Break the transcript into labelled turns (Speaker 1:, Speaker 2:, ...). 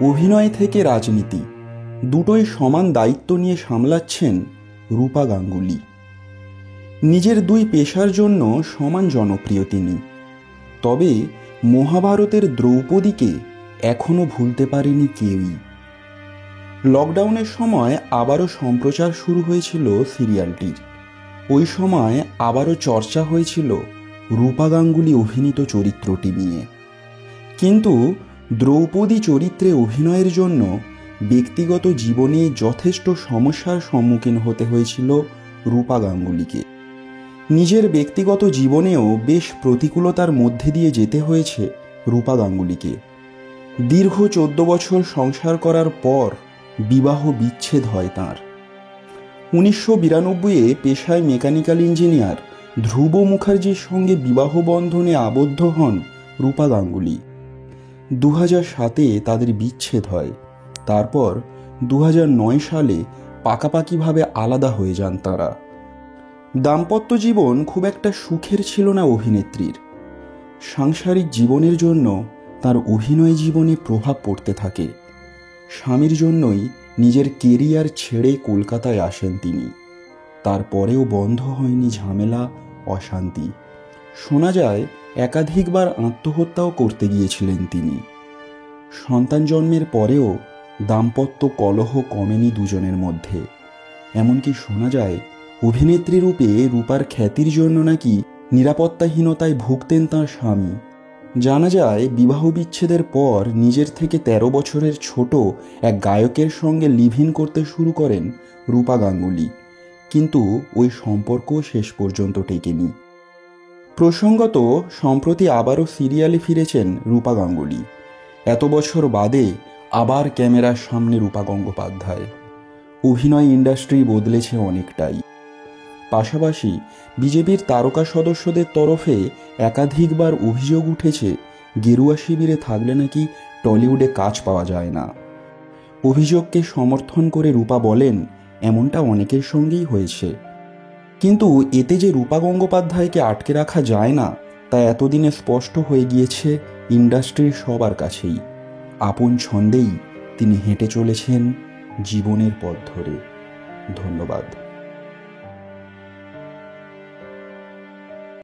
Speaker 1: অভিনয় থেকে রাজনীতি দুটোই সমান দায়িত্ব নিয়ে সামলাচ্ছেন রূপা গাঙ্গুলি। নিজের দুই পেশার জন্য সমান জনপ্রিয় তিনি। তবে মহাভারতের দ্রৌপদীকে এখনো ভুলতে পারেনি কেউই। লকডাউনের সময় আবারও সম্প্রচার শুরু হয়েছিল সিরিয়ালটির। ওই সময় আবারও চর্চা হয়েছিল রূপা গাঙ্গুলি অভিনীত চরিত্রটি নিয়ে। কিন্তু দ্রৌপদী চরিত্রে অভিনয়ের জন্য ব্যক্তিগত জীবনে যথেষ্ট সমস্যার সম্মুখীন হতে হয়েছিল রূপা গাঙ্গুলিকে। নিজের ব্যক্তিগত জীবনেও বেশ প্রতিকূলতার মধ্যে দিয়ে যেতে হয়েছে রূপা গাঙ্গুলিকে। দীর্ঘ 14 বছর সংসার করার পর বিবাহ বিচ্ছেদ হয় তাঁর। 1992-এ পেশায় মেকানিক্যাল ইঞ্জিনিয়ার ধ্রুব মুখার্জির সঙ্গে বিবাহ বন্ধনে আবদ্ধ হন রূপা গাঙ্গুলি। 2007-এ তাদের বিচ্ছেদ হয়। তারপর 2009 সালে পাকাপাকিভাবে আলাদা হয়ে যান তাঁরা। দাম্পত্য জীবন খুব একটা সুখের ছিল না অভিনেত্রীর। সাংসারিক জীবনের জন্য তার অভিনয় জীবনে প্রভাব পড়তে থাকে। স্বামীর জন্যই নিজের কেরিয়ার ছেড়ে কলকাতায় আসেন তিনি। তারপরেও বন্ধ হয়নি ঝামেলা, অশান্তি। শোনা যায় একাধিকবার আত্মহত্যাও করতে গিয়েছিলেন তিনি। সন্তান জন্মের পরেও দাম্পত্য কলহ কমেনি দুজনের মধ্যে। এমনকি শোনা যায় অভিনেত্রী রূপে রূপার খ্যাতির জন্য নাকি নিরাপত্তাহীনতায় ভুগতেন তাঁর স্বামী। জানা যায় বিবাহ বিচ্ছেদের পর নিজের থেকে 13 বছরের ছোট এক গায়কের সঙ্গে লিভ ইন করতে শুরু করেন রূপা গাঙ্গুলি। কিন্তু ওই সম্পর্ক শেষ পর্যন্ত টেকেনি। প্রসঙ্গত সম্প্রতি আবারও সিরিয়ালে ফিরেছেন রূপা গাঙ্গুলি। এত বছর বাদে আবার ক্যামেরার সামনে রূপা গঙ্গোপাধ্যায়। অভিনয় ইন্ডাস্ট্রি বদলেছে অনেকটাই। পাশাপাশি বিজেপির তারকা সদস্যদের তরফে একাধিকবার অভিযোগ উঠেছে গেরুয়া শিবিরে থাকলে নাকি টলিউডে কাজ পাওয়া যায় না। অভিযোগকে সমর্থন করে রূপা বলেন, এমনটা অনেকের সঙ্গেই হয়েছে। কিন্তু এতে যে রূপা গঙ্গোপাধ্যায়কে আটকে রাখা যায় না তা এতদিনে স্পষ্ট হয়ে গিয়েছে ইন্ডাস্ট্রির সবার কাছেই। আপন ছন্দেই তিনি হেঁটে চলেছেন জীবনের পথ ধরে। ধন্যবাদ।